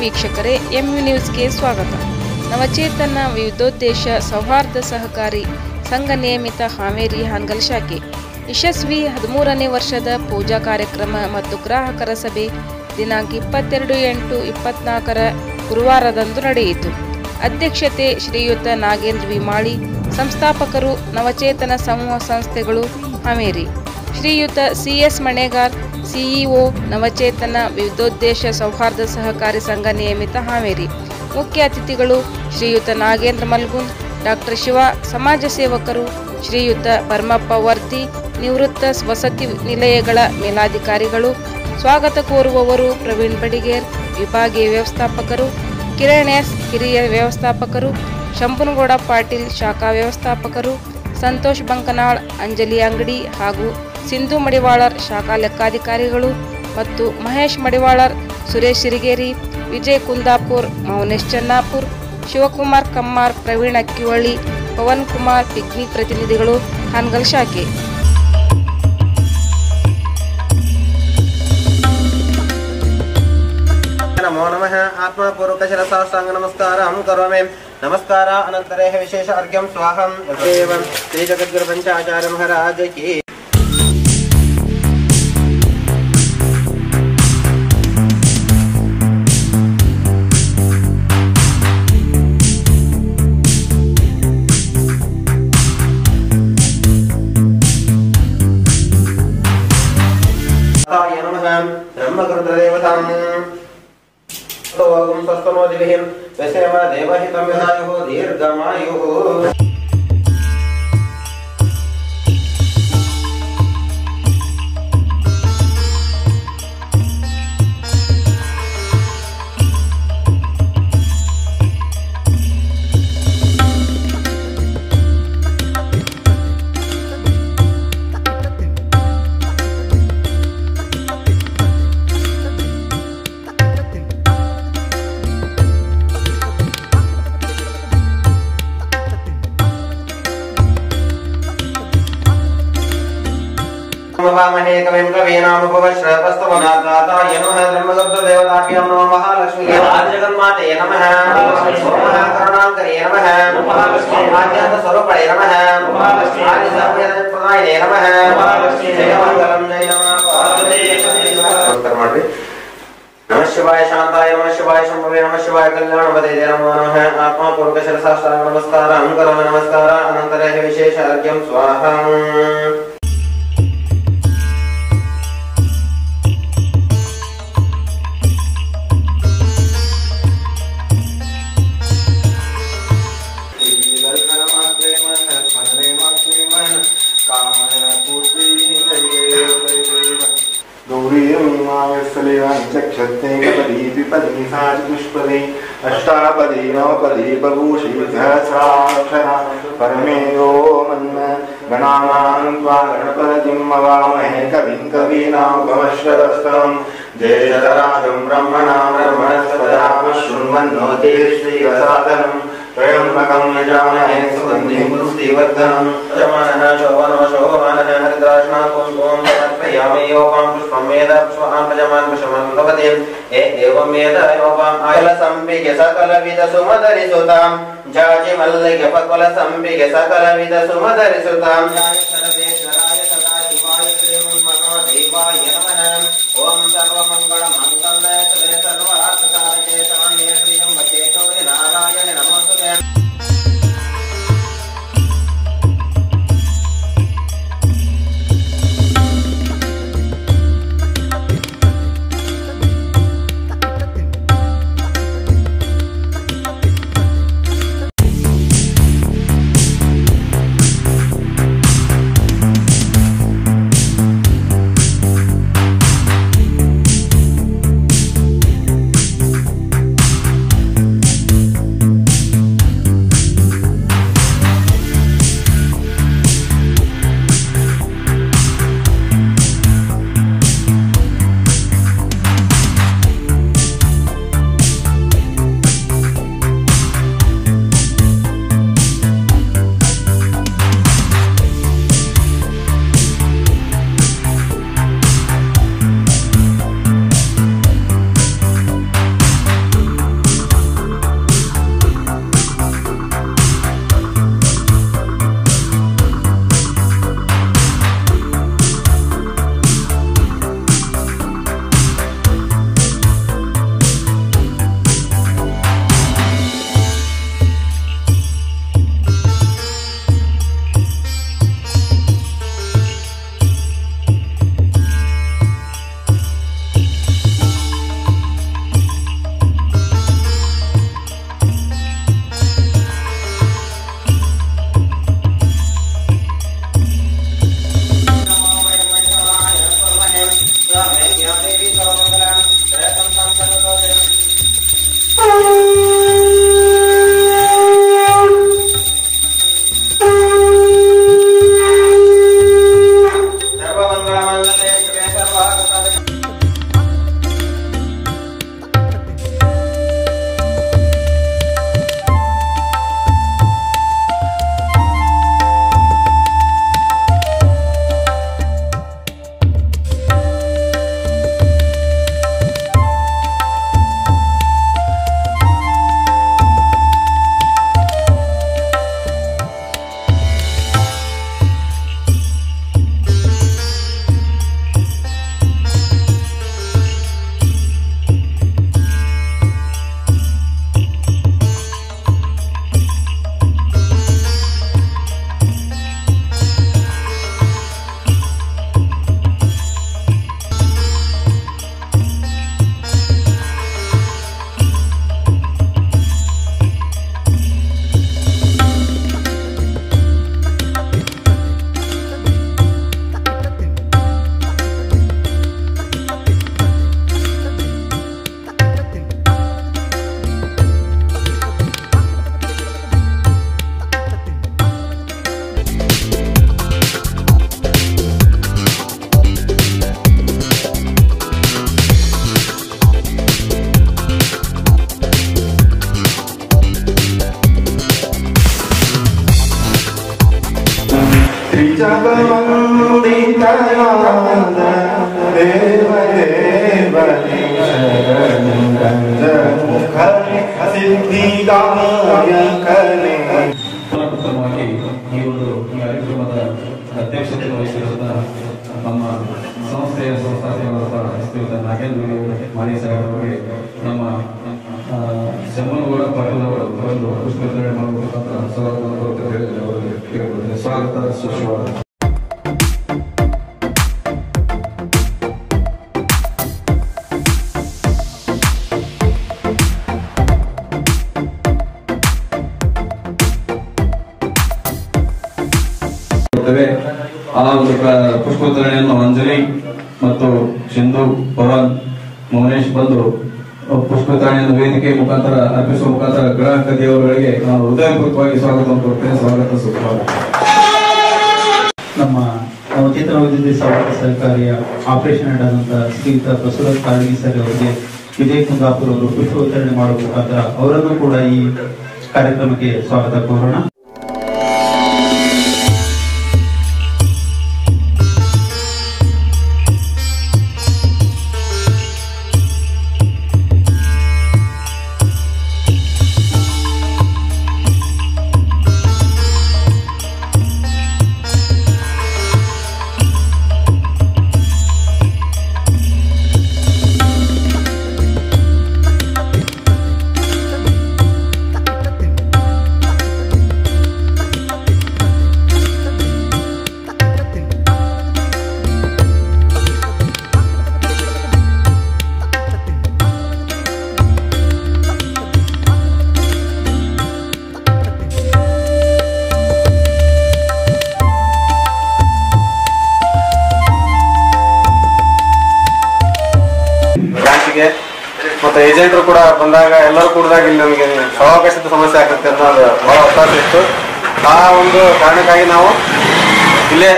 ವೀಕ್ಷಕರೇ, ಎಂಯು ನ್ಯೂಸ್ಗೆ ಸ್ವಾಗತ. ನವಚೇತನ ವಿವಿಧೋದ್ದೇಶ ಸೌಹಾರ್ದ ಸಹಕಾರಿ ಸಂಘ ನಿಯಮಿತ ಹಾವೇರಿ ಹಾನಗಲ್ ಶಾಖೆ ಯಶಸ್ವಿ 13ನೇ ವರ್ಷದ ಪೂಜಾ ಕಾರ್ಯಕ್ರಮ ಮತ್ತು ಗ್ರಾಹಕರ ಸಭೆ ದಿನಾಂಕ 22/8/24 ಗುರುವಾರದಂದು ನಡೆಯಿತು. ಅಧ್ಯಕ್ಷತೆ ಶ್ರೀಯುತ ನಾಗೇಂದ್ರ ವಿಮಾಳಿ, ಸಂಸ್ಥಾಪಕರು ನವಚೇತನ ಸಮೂಹ ಸಂಸ್ಥೆಗಳು ಹಾವೇರಿ. ಶ್ರೀಯುತ CS ಮಣೇಗಾರ್, CEO ನವಚೇತನ ವಿವಿಧೋದ್ದೇಶ ಸೌಹಾರ್ದ ಸಹಕಾರಿ ಸಂಘ ನಿಯಮಿತ ಹಾವೇರಿ. ಮುಖ್ಯ ಅತಿಥಿಗಳು ಶ್ರೀಯುತ ನಾಗೇಂದ್ರ ಮಲ್ಗುಂದ್, ಡಾಕ್ಟರ್ ಶಿವ, ಸಮಾಜ ಸೇವಕರು ಶ್ರೀಯುತ ಭರ್ಮಪ್ಪ ವರ್ತಿ, ನಿವೃತ್ತ ವಸತಿ ನಿಲಯಗಳ ಮೇಲಾಧಿಕಾರಿಗಳು. ಸ್ವಾಗತ ಕೋರುವವರು ಪ್ರವೀಣ್ ಬಡಿಗೇರ್, ವಿಭಾಗೀಯ ವ್ಯವಸ್ಥಾಪಕರು, ಕಿರಣ್ ಎಸ್, ಹಿರಿಯ ವ್ಯವಸ್ಥಾಪಕರು, ಶಂಭುನಗೌಡ ಪಾಟೀಲ್, ಶಾಖಾ ವ್ಯವಸ್ಥಾಪಕರು, ಸಂತೋಷ್ ಬಂಕನಾಳ್, ಅಂಜಲಿ ಅಂಗಡಿ ಹಾಗೂ ಸಿಂಧು ಮಡಿವಾಳರ್, ಶಾಖಾ ಲೆಕ್ಕಾಧಿಕಾರಿಗಳು ಮತ್ತು ಮಹೇಶ್ ಮಡಿವಾಳರ್, ಸುರೇಶ್ ಸಿರಿಗೇರಿ, ವಿಜಯ್ ಕುಂದಾಪುರ್, ಮೌನೇಶ್ ಚೆನ್ನಾಪುರ್, ಶಿವಕುಮಾರ್ ಕಮ್ಮಾರ್, ಪ್ರವೀಣ್ ಅಕ್ಕಿವಳ್ಳಿ, ಪವನ್ ಕುಮಾರ್, ಪಿಕ್ನಿಕ್ ಪ್ರತಿನಿಧಿಗಳು ಹಾನಗಲ್ ಶಾಖೆ. ನಮೋ ನಮಃ. ಆತ್ಮಪೂರ್ವಕ ಶಿರಸಾಷ್ಟಾಂಗ ನಮಸ್ಕಾರಂ ಕರೋಮಿ. ನಮಸ್ಕಾರ ಅನಂತರೇ ವಿಶೇಷ ಅರ್ಘ್ಯಂ ಸ್ವಾಹಂ. ಶ್ರೀ ಜಗದ್ಗುರು ಪಂಚಾಚಾರ್ಯ ಮಹಾರಾಜ ಕಿ. ಬ್ರಹ್ಮಕೃತದೇವತಾಂ ಓಂ ಸ್ವಸ್ತನೋ ದಿವಿಹಿಂ ವಸೇಮ ದೇವಹಿತಂ ವಿನಾಯುಃ ದೀರ್ಘಮಾಯುಃ. वामहे कविं कवीनामुपवश्रवस्तवनाथाय नमः. ब्रह्मगुप्तदेवताभ्यो नमः. महालक्ष्मी जगन्माते नमः. करुणाकरे नमः. आद्यन्तस्वरूपणे नमः. आदिसर्वप्रदायिने नमः. जयमङ्गलं जय नमः. नमः शिवाय शांताय, नमः शिवाय शंभवे, नमः शिवाय कल्याणपदे नमो नमः. आत्मपूर्वक शिरसाष्टांग नमस्कारं करोमि. नमस्कार अनन्तरः विशेष अर्घ्यं स्वाहा. गौरीपदीपिपदीपुष्पदे अष्टापदी नवपदी बभूषि सहस्राक्षरा परमेयो मन्म गणानां त्वा गणपतिं मवामहे कविं कवीनामुपमश्रवस्तमं जयशतराजं ब्रह्मणां ब्रह्मणस्पदां शृण्वन्नोति श्रीवसादनं त्र्यम्बकं यजामहे सुगन्धिं पुष्टिवर्धनं यजमानः शोभनः हरिद्राक्षणा कुङ्कुमं समर्पयामि. योपां पुष्पं वेद पुष्पां भजमान् पुष्पं भवति. एवं वेद योपां आयल संपिके सकलविध सुमधरि सुतां जाजि मल्लिक पक्वल संपिके सकलविध सुमधरि सुतां सर्वेश्वराय सदाशिवाय श्रीमन्महादेवाय नमः. ओम सर्वमङ्गलमङ्गलाय सर्वार्थसाधके शरण्ये त्र्यम्बके गौरी नारायणे नमोस्तुते. श्रीजगवन्दितनाद देव देवने रंजमुखने सिद्धिदायकने ಉತ್ತಮವಾಗಿ ಈ ಕಾರ್ಯಕ್ರಮದ ಅಧ್ಯಕ್ಷತೆ ವಹಿಸಿರುವ ನಮ್ಮ ಸಂಸ್ಥೆಯ ಸಂಸ್ಥಾಪಕರಾದ ಶ್ರೀಯುತ ನಾಗೇಂದ್ರ ಮಾಣಿ ಸಾಹೇಬ್ ಅವರಿಗೆ ನಮ್ಮ ಜಮ್ಮನಗೌಡ ಪಾಟೀಲ್ ಅವರು ಒಂದು ಪುಷ್ಪವಿತರಣೆ ಮಾಡಬೇಕಂತ ಸ್ವಾಗತ ಸುಸ್ವಾಗತ. ಆ ಒಂದು ಪುಷ್ಪೋತ್ತರಣೆಯನ್ನು ಅಂಜಲಿ ಮತ್ತು ಸಿಂಧು ಪವನ್ ಮೌನೇಶ್ ಬಂದು ಪುಷ್ಪೋತ್ತರಣೆಯನ್ನು ವೇದಿಕೆ ಮುಖಾಂತರ ಅರ್ಪಿಸುವ ಮುಖಾಂತರ ಗ್ರಾಹಕ ದೇವರುಗಳಿಗೆ ನಾನು ಹೃದಯಪೂರ್ವಕವಾಗಿ ಸ್ವಾಗತ ಕೊಡ್ತೇನೆ. ಸ್ವಾಗತ ಸುಸ್ವಾಗತ. ನಮ್ಮ ನವಚೇತನ ವೈದ್ಯ ಸಹಕಾರ ಸರ್ಕಾರಿಯ ಆಪರೇಷನ್ ಹೆಡ್ ಆದಂತಹ ಶ್ರೀಯುತ ಬಸವರಾಜ್ ಕಾಳಗಿ ಸರ್ ಅವರಿಗೆ ವಿಜಯ್ ಕುಂದಾಪುರ್ ಅವರು ಪುಷ್ಪ ವಿತರಣೆ ಮಾಡುವ ಮುಖಾಂತರ ಅವರನ್ನು ಕೂಡ ಈ ಕಾರ್ಯಕ್ರಮಕ್ಕೆ ಸ್ವಾಗತ ಕೋರೋಣ. ಮತ್ತೆ ಏಜೆಂಟರು ಕೂಡ ಬಂದಾಗ ಎಲ್ಲರೂ ಕೂಡಿದಾಗ ಇಲ್ಲಿ ನಮಗೆ ಅವಕಾಶದ ಸಮಸ್ಯೆ ಆಗುತ್ತೆ ಅನ್ನೋದು ಬಹಳ ಅವಕಾಶ ಇತ್ತು. ಆ ಒಂದು ಕಾರಣಕ್ಕಾಗಿ ನಾವು ಇಲ್ಲೇ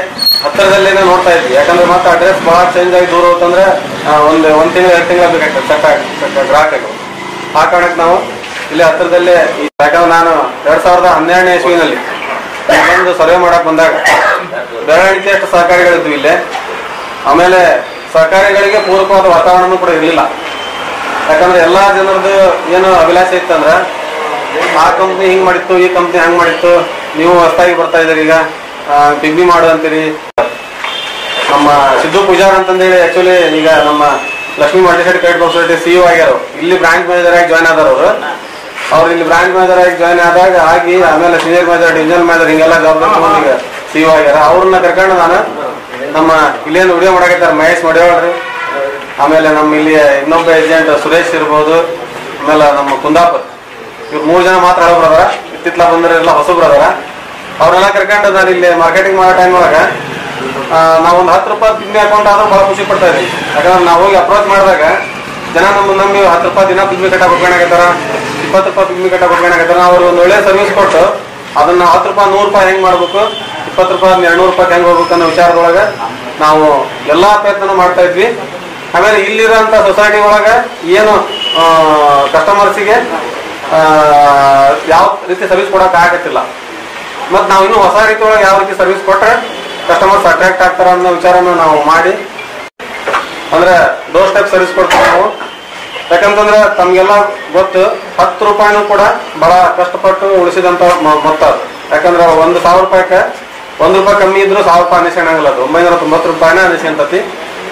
ಹತ್ತಿರದಲ್ಲೇ ನೋಡ್ತಾ ಇದ್ವಿ. ಯಾಕಂದ್ರೆ ಮತ್ತೆ ಅಡ್ರೆಸ್ ಬಹಳ ಚೇಂಜ್ ಆಗಿ ದೂರ ಹೋತಂದ್ರೆ ಒಂದ್ ತಿಂಗಳು 2 ತಿಂಗಳು ಬೇಕಾಗ್ತದೆ ಗ್ರಾಹಕರು. ಆ ಕಾರಣಕ್ಕೆ ನಾವು ಇಲ್ಲೇ ಹತ್ತಿರದಲ್ಲೇ, ಯಾಕಂದ್ರೆ ನಾನು 2012ನೇ ಇಸ್ವಿನಲ್ಲಿ ಒಂದು ಸರ್ವೆ ಮಾಡಕ್ ಬಂದಾಗ ಬೆರಳಿಕೆಯಷ್ಟು ಸಹಕಾರಿಗಳಿದ್ವು ಇಲ್ಲೇ. ಆಮೇಲೆ ಸಹಕಾರಿಗಳಿಗೆ ಪೂರಕವಾದ ವಾತಾವರಣ ಕೂಡ ಇರಲಿಲ್ಲ. ಯಾಕಂದ್ರೆ ಎಲ್ಲಾ ಜನರದ್ದು ಏನು ಅಭಿಲಾಷೆ ಇತ್ತಂದ್ರ ಆ ಕಂಪ್ನಿ ಹಿಂಗ್ ಮಾಡಿತ್ತು, ಈ ಕಂಪ್ನಿ ಹಂಗ್ ಮಾಡಿತ್ತು, ನೀವು ಹೊಸದಾಗಿ ಬರ್ತಾ ಇದ್ದೀರಿ ಈಗ ಬಿಗ್ಬಿ ಮಾಡು ಅಂತೀರಿ. ನಮ್ಮ ಸಿದ್ದು ಪೂಜಾರ್ ಅಂತಂದೇಳಿ ಆಕ್ಚುಲಿ ಈಗ ನಮ್ಮ ಲಕ್ಷ್ಮೀ ಮಲ್ಟಿಸೆಟ್ ಕ್ರೆಡಿಟ್ ಸೊಸೈಟಿ ಸಿಇಒ ಆಗ್ಯಾರ. ಇಲ್ಲಿ ಬ್ರಾಂಚ್ ಮ್ಯಾನೇಜರ್ ಆಗಿ ಜಾಯ್ನ್ ಆದಾರ ಅವ್ರು ಇಲ್ಲಿ ಬ್ರಾಂಚ್ ಮ್ಯಾನೇಜರ್ ಆಗಿ ಜಾಯ್ನ್ ಆದಾಗ ಆಗಿ ಆಮೇಲೆ ಸೀನಿಯರ್ ಮ್ಯಾನೇಜರ್, ಡಿವಿಷನಲ್ ಮ್ಯಾನೇಜರ್ ಹಿಂಗೆಲ್ಲ ಜವಾಬ್ದಾರಿ ತಗೊಂಡು ಈಗ ಸಿಇಒ ಆಗ್ಯಾರ. ಅವ್ರನ್ನ ಕರ್ಕೊಂಡು ನಾನು ನಮ್ಮ ಇಲ್ಲೇನು ವಿಡಿಯೋ ಮಾಡಾಕತ್ತಾರ ಮಹೇಶ್ ಮಡಿವಾಳ್ರಿ, ಆಮೇಲೆ ನಮ್ಮ ಇಲ್ಲಿ ಇನ್ನೊಬ್ಬ ಏಜೆಂಟ್ ಸುರೇಶ್ ಇರ್ಬೋದು, ಆಮೇಲೆ ನಮ್ಮ ಕುಂದಾಪುರ್, ಇವ್ರು 3 ಜನ ಮಾತ್ರ ಹಳಬ್ರು ಅದಾರ. ಇತ್ತಿತ್ಲ ಬಂದ್ರೆಲ್ಲ ಹೊಸಬ್ರು ಅದಾರ. ಅವ್ರೆಲ್ಲ ಕರ್ಕೊಂಡು ನಾನು ಇಲ್ಲಿ ಮಾರ್ಕೆಟಿಂಗ್ ಮಾಡೋ ಟೈಮ್ ಒಳಗೆ ನಾವೊಂದು 10 ರೂಪಾಯಿ ಪಿಗ್ಮಿ ಅಕೌಂಟ್ ಆದ್ರೂ ಬಹಳ ಖುಷಿ ಪಡ್ತಾ ಇದ್ವಿ. ಯಾಕಂದ್ರೆ ನಾವು ಹೋಗಿ ಅಪ್ರೋಚ್ ಮಾಡಿದಾಗ ಜನ ನಮ್ಮ ನಮ್ಗೆ 10 ರೂಪಾಯಿ ದಿನ ಪಿಗ್ಮಿ ಕಟ್ಟ ಕೊಟ್ಕೊಂಡಾಗತ್ತಾರ, 20 ರೂಪಾಯಿ ಪಿಗ್ಮಿ ಕಟ್ಟ ಕೊಟ್ಕೊಂಡಾಗತ್ತಾರ. ಅವ್ರು ಒಂದು ಒಳ್ಳೆ ಸರ್ವಿಸ್ ಕೊಟ್ಟು ಅದನ್ನ 10 ರೂಪಾಯಿ 100 ರೂಪಾಯಿ ಹೆಂಗ್ ಮಾಡ್ಬೇಕು, 20 ರೂಪಾಯಿ 200 ರೂಪಾಯಿ ಹೆಂಗ್ ಹೋಗ್ಬೇಕು ಅನ್ನೋ ವಿಚಾರದೊಳಗೆ ನಾವು ಎಲ್ಲಾ ಪ್ರಯತ್ನ ಮಾಡ್ತಾ ಇದ್ವಿ. ಆಮೇಲೆ ಇಲ್ಲಿರೋಂಥ ಸೊಸೈಟಿ ಒಳಗೆ ಏನು ಕಸ್ಟಮರ್ಸಿಗೆ ಯಾವ ರೀತಿ ಸರ್ವಿಸ್ ಕೊಡಕ್ ಆಗತ್ತಿಲ್ಲ. ಮತ್ ನಾವು ಇನ್ನೂ ಹೊಸ ರೀತಿ ಒಳಗೆ ಯಾವ ರೀತಿ ಸರ್ವಿಸ್ ಕೊಟ್ರೆ ಕಸ್ಟಮರ್ಸ್ ಅಟ್ರಾಕ್ಟ್ ಆಗ್ತಾರ ಅನ್ನೋ ವಿಚಾರನ ನಾವು ಮಾಡಿ ಅಂದ್ರೆ ಡೋರ್ ಸ್ಟೆಪ್ ಸರ್ವಿಸ್ ಕೊಡ್ತೀವಿ ನಾವು. ಯಾಕಂತಂದ್ರೆ ತಮ್ಗೆಲ್ಲ ಗೊತ್ತು 10 ರೂಪಾಯಿನೂ ಕೂಡ ಬಹಳ ಕಷ್ಟಪಟ್ಟು ಉಳಿಸಿದಂತ ಮೊತ್ತ. ಯಾಕಂದ್ರೆ 1,000 ರೂಪಾಯಿಗೆ 1 ರೂಪಾಯಿ ಕಮ್ಮಿ ಇದ್ರು 1,000 ರೂಪಾಯಿ ಅನಿಸ್ಕೊಂಡಂಗಿಲ್ಲ, ಅದು 990 ರೂಪಾಯಿನ ಅನಿಸ್ಕೊಂತತಿ.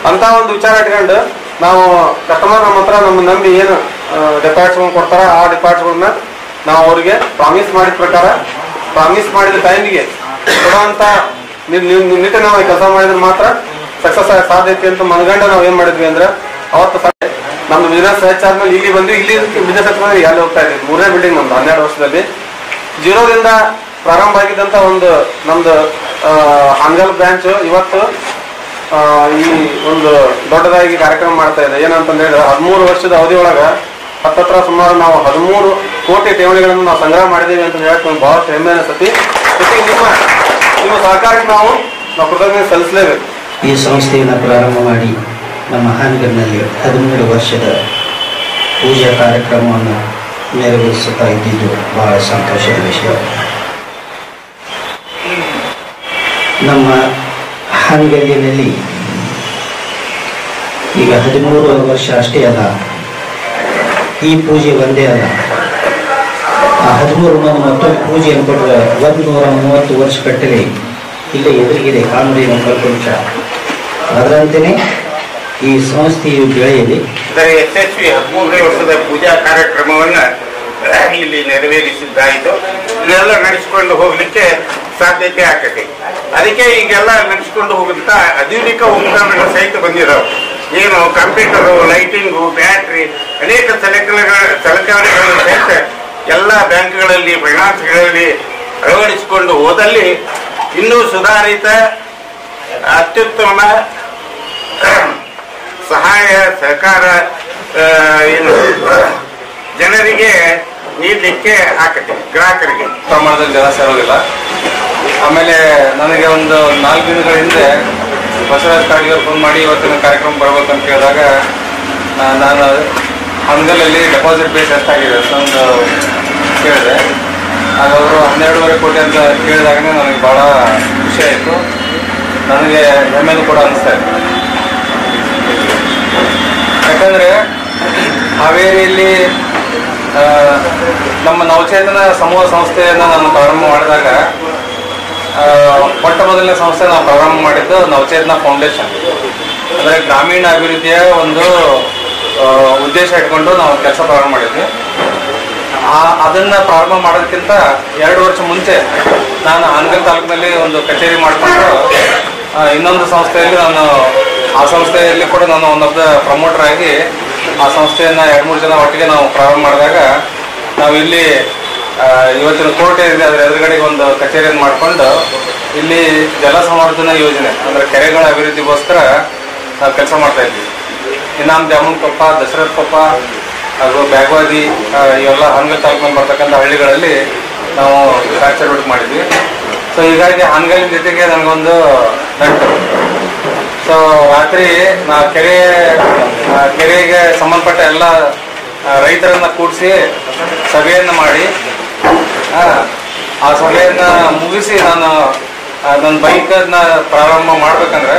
ಅಂತ ಒಂದು ವಿಚಾರ ಇಟ್ಕೊಂಡು ನಾವು ಕಸ್ಟಮರ್ ನಮ್ಮ ಹತ್ರ ನಮ್ಮ ನಂಬಿ ಏನು ಡೆಪಾಸಿಟ್ಸ್ ಕೊಡ್ತಾರ ಆ ಡೆಪಾಸಿಟ್ಗಳನ್ನ ನಾವು ಅವ್ರಿಗೆ ಪ್ರಾಮಿಸ್ ಮಾಡಿದ ಪ್ರಕಾರ, ಪ್ರಾಮಿಸ್ ಮಾಡಿದ ಟೈಮಿಗೆ ಕೊಡುವಂತ ನಿಟ್ಟಿನಲ್ಲಿ ಕೆಲಸ ಮಾಡಿದ್ರೆ ಮಾತ್ರ ಸಕ್ಸಸ್ ಆಗ ಸಾಧ್ಯತೆ ಅಂತ ಮನಗಂಡ ನಾವು ಏನ್ ಮಾಡಿದ್ವಿ ಅಂದ್ರೆ ಅವತ್ತು ನಮ್ದು ಬಿಸ್ನೆಸ್ ಹೆಚ್ಚಾದ್ಮೇಲೆ ಇಲ್ಲಿ ಬಂದ್ವಿ. ಇಲ್ಲಿ ಬಿಸ್ನೆಸ್ ಹೆಚ್ಚಾದ್ಮೇಲೆ ಅಲ್ಲಿ ಹೋಗ್ತಾ ಇದ್ವಿ. 3ನೇ ಬಿಲ್ಡಿಂಗ್ ನಮ್ದು 12 ವರ್ಷದಲ್ಲಿ ಜೀರೋದಿಂದ ಪ್ರಾರಂಭ ಆಗಿದ್ದಂತ ಒಂದು ನಮ್ದು ಹಾನಗಲ್ ಬ್ರಾಂಚ್ ಇವತ್ತು ಈ ಒಂದು ದೊಡ್ಡದಾಗಿ ಕಾರ್ಯಕ್ರಮ ಮಾಡ್ತಾ ಇದೆ. ಏನಂತಂದ್ರೆ 13 ವರ್ಷದ ಅವಧಿ ಒಳಗ ಹತ್ತತ್ರ ಸುಮಾರು ನಾವು 13 ಕೋಟಿ ಠೇವಣಿಗಳನ್ನು ನಾವು ಸಂಗ್ರಹ ಮಾಡಿದ್ದೀವಿ ಅಂತ ಹೇಳಕ್ ನಮ್ಗೆ ಬಹಳಷ್ಟು ಹೆಮ್ಮೆ ಅನಿಸ್ತತಿ. ನಿಮ್ಮ ಸಹಕಾರಕ್ಕೆ ನಾವು ಕೃತಜ್ಞತೆ ಸಲ್ಲಿಸಲೇಬೇಕು. ಈ ಸಂಸ್ಥೆಯನ್ನು ಪ್ರಾರಂಭ ಮಾಡಿ ನಮ್ಮ ಹಾನಗಲ್ನಲ್ಲಿ 13 ವರ್ಷದ ಪೂಜಾ ಕಾರ್ಯಕ್ರಮವನ್ನು ನೆರವೇರಿಸುತ್ತಾ ಇದ್ದಿದ್ದು ಬಹಳ ಸಂತೋಷದ ವಿಷಯ. ನಮ್ಮ ಹಾನಗಲ್ಲಿನಲ್ಲಿ ಈಗ 13 ವರ್ಷ ಅಷ್ಟೇ ಅಲ್ಲ, ಈ ಪೂಜೆ ಒಂದೇ ಅಲ್ಲ. ಆ 13 ಮಂದಿ ಮತ್ತೊಂದು ಪೂಜೆಯನ್ನು ಕೊಟ್ಟರೆ 130 ವರ್ಷ ಕಟ್ಟಲೆ ಇಲ್ಲೇ ಎದುರಿಗಿದೆ ಕಾನೂರಿನ ಕಲ್ಪಂಚ. ಅದರಂತೆಯೇ ಈ ಸಂಸ್ಥೆಯು ಬೆಳೆಯಲಿ. ಯಶಸ್ವಿ 13ನೇ ವರ್ಷದ ಪೂಜಾ ಕಾರ್ಯಕ್ರಮವನ್ನು ಇಲ್ಲಿ ನೆರವೇರಿಸಿದ್ದಾಯಿತು. ಇದೆಲ್ಲ ನಡೆಸಿಕೊಂಡು ಹೋಗ್ಲಿಕ್ಕೆ ಸಾಧ್ಯತೆ ಆಗ್ತದೆ. ಅದಕ್ಕೆ ಈಗೆಲ್ಲ ನಡೆಸಿಕೊಂಡು ಹೋಗುವಂತ ಆಧುನಿಕ ಉಪಕರಣಗಳು ಸಹಿತ ಬಂದಿದ್ದಾವೆ. ಏನು ಕಂಪ್ಯೂಟರು, ಲೈಟಿಂಗು, ಬ್ಯಾಟ್ರಿ, ಅನೇಕ ಸಲಕರಣೆಗಳನ್ನು ಸಹಿತ ಎಲ್ಲ ಬ್ಯಾಂಕ್ಗಳಲ್ಲಿ, ಫೈನಾನ್ಸ್ಗಳಲ್ಲಿ ಅಳವಡಿಸಿಕೊಂಡು ಹೋದಲ್ಲಿ ಇನ್ನೂ ಸುಧಾರಿತ ಅತ್ಯುತ್ತಮ ಸಹಾಯ ಸಹಕಾರ ಏನು ಜನರಿಗೆ ನೀಡಲಿಕ್ಕೆ ಆಕತೆ, ಗ್ರಾಹಕರಿಗೆ ಪ್ರಮಾಣದಲ್ಲಿ ಜನ ಸೇರೋದಿಲ್ಲ. ಆಮೇಲೆ ನನಗೆ ಒಂದು 4 ದಿನಗಳ ಹಿಂದೆ ಬಸವರಾಜ್ ಕಾಡಿಯವರು ಫೋನ್ ಮಾಡಿ ಇವತ್ತಿನ ಕಾರ್ಯಕ್ರಮ ಬರ್ಬೇಕಂತ ಕೇಳಿದಾಗ ನಾನು ಹಂಗಲಲ್ಲಿ ಡೆಪಾಸಿಟ್ ಬೇಸ್ ಎಷ್ಟಾಗಿದೆ ಅಂತಂದು ಕೇಳಿದೆ. ಆಗ ಅವರು 12.5 ಕೋಟಿ ಅಂತ ಕೇಳಿದಾಗನೇ ನನಗೆ ಭಾಳ ಖುಷಿ ಆಯಿತು. ನನಗೆ ಹೆಮ್ಮೆನೂ ಕೂಡ ಅನಿಸ್ತಾ ಇತ್ತು. ಯಾಕಂದರೆ ಹಾವೇರಿಯಲ್ಲಿ ನಮ್ಮ ನವಚೇತನ ಸಮೂಹ ಸಂಸ್ಥೆಯನ್ನು ನಾನು ಪ್ರಾರಂಭ ಮಾಡಿದಾಗ ಮೊಟ್ಟ ಮೊದಲನೇ ಸಂಸ್ಥೆ ನಾವು ಪ್ರಾರಂಭ ಮಾಡಿದ್ದು ನವಚೇತನ ಫೌಂಡೇಶನ್. ಅಂದರೆ ಗ್ರಾಮೀಣ ಅಭಿವೃದ್ಧಿಯ ಒಂದು ಉದ್ದೇಶ ಇಟ್ಕೊಂಡು ನಾವು ಕೆಲಸ ಪ್ರಾರಂಭ ಮಾಡಿದ್ವಿ. ಅದನ್ನು ಪ್ರಾರಂಭ ಮಾಡೋದಕ್ಕಿಂತ 2 ವರ್ಷ ಮುಂಚೆ ನಾನು ಹಾನಗಲ್ ತಾಲೂಕಿನಲ್ಲಿ ಒಂದು ಕಚೇರಿ ಮಾಡಿಕೊಂಡು ಇನ್ನೊಂದು ಸಂಸ್ಥೆಯಲ್ಲಿ ಆ ಸಂಸ್ಥೆಯಲ್ಲಿ ಕೂಡ ನಾನು ಒನ್ನೊಬ್ಬ ಪ್ರಮೋಟರ್ ಆಗಿ ಆ ಸಂಸ್ಥೆಯನ್ನು 2-3 ಜನ ಒಟ್ಟಿಗೆ ನಾವು ಪ್ರಾರಂಭ ಮಾಡಿದಾಗ ನಾವು ಇಲ್ಲಿ ಇವತ್ತಿನ ಕೋರ್ಟ್ ಏನಿದೆ ಅದರ ಎದುರುಗಡೆಗೆ ಒಂದು ಕಚೇರಿಯನ್ನು ಮಾಡಿಕೊಂಡು ಇಲ್ಲಿ ಜಲ ಸಂವರ್ಧನಾ ಯೋಜನೆ ಅಂದರೆ ಕೆರೆಗಳ ಅಭಿವೃದ್ಧಿಗೋಸ್ಕರ ನಾವು ಕೆಲಸ ಮಾಡ್ತಾ ಇದ್ವಿ. ಇನ್ನಾಮ್ ಜಾಮೂನ್ಕೊಪ್ಪ, ದಶರಥಕೊಪ್ಪ ಹಾಗೂ ಬ್ಯಾಗವಾದಿ ಇವೆಲ್ಲ ಹಾನಗಲ್ ತಾಲೂಕಿನಲ್ಲಿ ಬರ್ತಕ್ಕಂಥ ಹಳ್ಳಿಗಳಲ್ಲಿ ನಾವು ಚಟುವಟಿಕೆ ಮಾಡಿದ್ವಿ. ಸೊ ಹೀಗಾಗಿ ಹಾನಗಲ್ಲಿನ ಜೊತೆಗೆ ನನಗೊಂದು ನಂಟು. ಸೊ ರಾತ್ರಿ ನಾ ಕೆರೆಗೆ ಸಂಬಂಧಪಟ್ಟ ಎಲ್ಲ ರೈತರನ್ನ ಕೂಡಿಸಿ ಸಭೆಯನ್ನು ಮಾಡಿ ಆ ಸಭೆಯನ್ನು ಮುಗಿಸಿ ನಾನು ನನ್ನ ಬೈಕನ್ನ ಪ್ರಾರಂಭ ಮಾಡ್ಬೇಕಂದ್ರೆ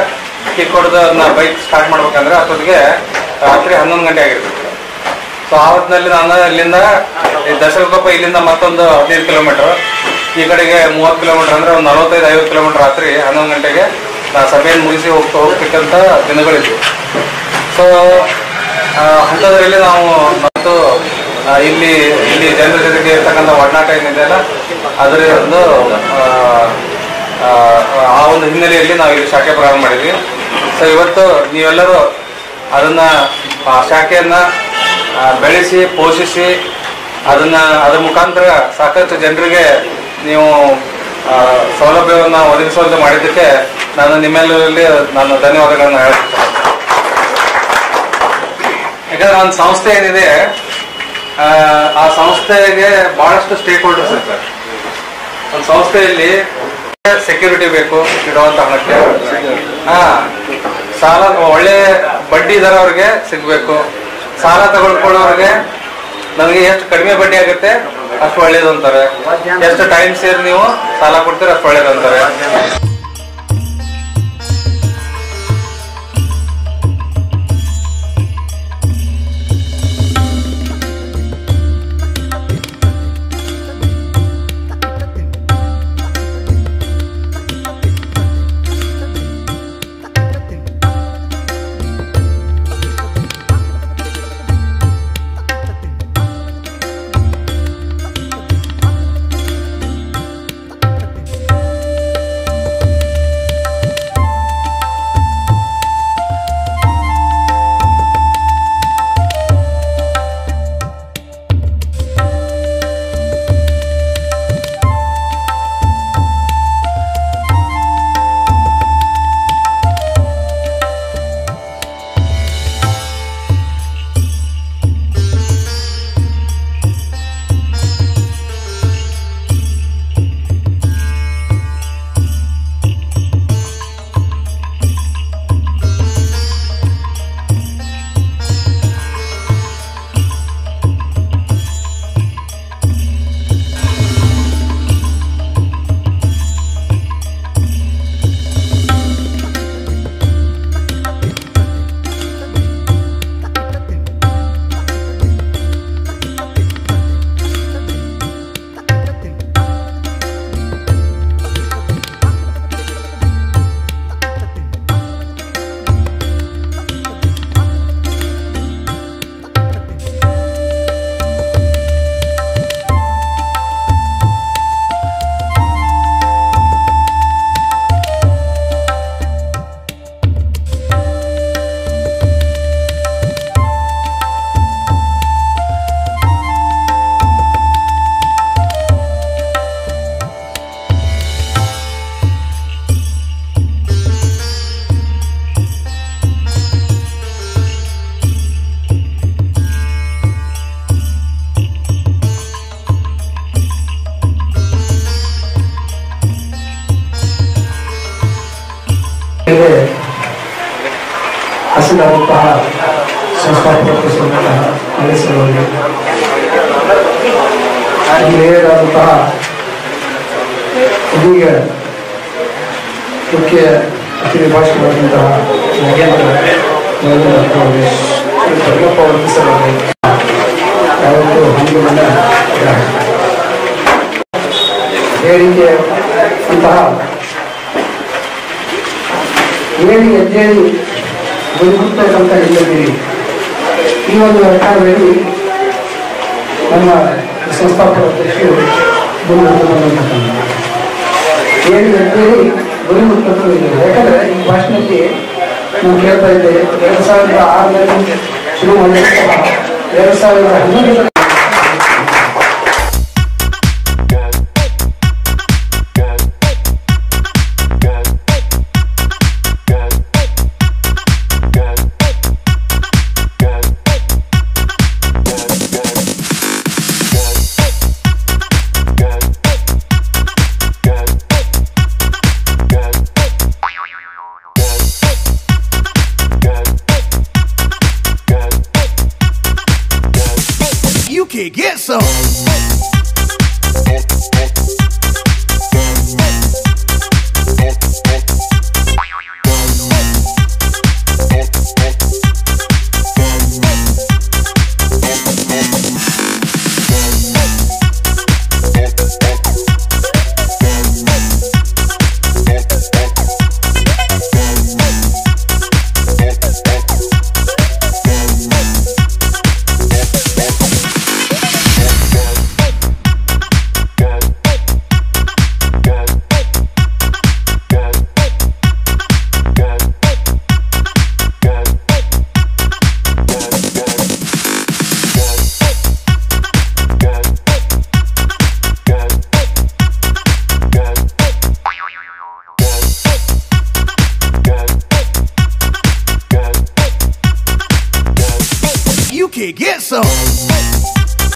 ಕಿಕ್ ಹೊಡೆದು ಅದನ್ನ ಬೈಕ್ ಸ್ಟಾರ್ಟ್ ಮಾಡ್ಬೇಕಂದ್ರೆ ಅಷ್ಟೊತ್ತಿಗೆ ರಾತ್ರಿ 11 ಗಂಟೆ ಆಗಿರ್ಬೇಕು. ಸೊ ಆವತ್ತಿನಲ್ಲಿ ನಾನು ಇಲ್ಲಿಂದ ದಶರಥಕೊಪ್ಪ ಇಲ್ಲಿಂದ ಮತ್ತೊಂದು 15 ಕಿಲೋಮೀಟರ್, ಈ ಕಡೆಗೆ 30 ಕಿಲೋಮೀಟರ್ ಅಂದರೆ ಒಂದು 45-50 ಕಿಲೋಮೀಟರ್ ರಾತ್ರಿ 11 ಗಂಟೆಗೆ ಸಭೆಯನ್ನು ಮುಗಿಸಿ ಹೋಗ್ತಕ್ಕಂಥ ದಿನಗಳಿದ್ವು. ಸೊ ಅಂಥದ್ರಲ್ಲಿ ನಾವು ಮತ್ತು ಇಲ್ಲಿ ಜನರ ಜೊತೆಗೆ ಇರ್ತಕ್ಕಂಥ ಒಡನಾಟ ಏನಿದೆ ಅಲ್ಲ ಅದರ ಆ ಒಂದು ಹಿನ್ನೆಲೆಯಲ್ಲಿ ನಾವು ಇಲ್ಲಿ ಶಾಖೆ ಪ್ರಾರಂಭ ಮಾಡಿದ್ವಿ. ಸೊ ಇವತ್ತು ನೀವೆಲ್ಲರೂ ಆ ಶಾಖೆಯನ್ನು ಬೆಳೆಸಿ ಪೋಷಿಸಿ ಅದ್ರ ಮುಖಾಂತರ ಸಾಕಷ್ಟು ಜನರಿಗೆ ನೀವು ಸೌಲಭ್ಯವನ್ನು ಒದಗಿಸುವಂತೆ ಮಾಡಿದ್ದಕ್ಕೆ ನಾನು ನಿಮ್ಮೆಲ್ಲರಲ್ಲಿ ನಾನು ಧನ್ಯವಾದಗಳನ್ನು ಹೇಳ್ತೀನಿ. ಯಾಕಂದ್ರೆ ಒಂದು ಸಂಸ್ಥೆ ಏನಿದೆ ಆ ಸಂಸ್ಥೆಗೆ ಬಹಳಷ್ಟು ಸ್ಟೇಕ್ ಹೋಲ್ಡರ್ಸ್ ಇರ್ತಾರೆ. ಒಂದು ಸಂಸ್ಥೆಯಲ್ಲಿ ಸೆಕ್ಯೂರಿಟಿ ಬೇಕು ಇಡುವಂತ ಹಣಕ್ಕೆ, ಸಾಲ ಒಳ್ಳೆ ಬಡ್ಡಿ ದರ ಅವ್ರಿಗೆ ಸಿಗ್ಬೇಕು. ಸಾಲ ತಗೊಳ್ಕೊಳ್ಳೋರಿಗೆ ನನಗೆ ಎಷ್ಟು ಕಡಿಮೆ ಬಡ್ಡಿ ಆಗುತ್ತೆ ಅಷ್ಟು ಒಳ್ಳೇದು ಅಂತಾರೆ, ಎಷ್ಟು ಟೈಮ್ ಸೇರಿ ನೀವು ಸಾಲ ಕೊಡ್ತೀರ ಅಷ್ಟು ಒಳ್ಳೇದು ಅಂತಾರೆ. ಸಂಸ್ಥಾಪಕ ಸಮೇತ ನಡೆಸಿರುವಲ್ಲಿ ಹಿರಿಯರಾದಂತಹ ಇದೀಗ ಮುಖ್ಯ ಅತಿಥಿ ಭಾಷಣವಾದಂತಹ ನಾಗೇಂದ್ರ ಅವರಿಗೆ ರಂಗಪ್ಪ ವರ್ತಿಸಲು ಯಾವತ್ತೂ ಹಂಗಿನ ಹೇಳಿಕೆ ಅಂತಹ ಹೇಳಿ ಎದ್ದೇಳಿ ಬದುಕುತ್ತಕ್ಕಂಥ ಇಲ್ಲದಿರಿ ಈ ಒಂದು ವ್ಯವಹಾರದಲ್ಲಿ ನಮ್ಮ ಸಂಸ್ಥಾಪಕ ಅಧ್ಯಕ್ಷರು ಬಂದಂತಹ ಹೇಳಿ ಎದ್ದೇಳಿ ಬದುಕುತ್ತಕ್ಕಂಥ ಇಲ್ಲ. ಯಾಕಂದ್ರೆ ಈ ಭಾಷಣದಲ್ಲಿ ನಾವು ಕೇಳ್ತಾ ಇದ್ದೇವೆ 2006ರಲ್ಲಿ ಶುರು ಮಾಡಿದಂತಹ 2011 Get some. You can get some.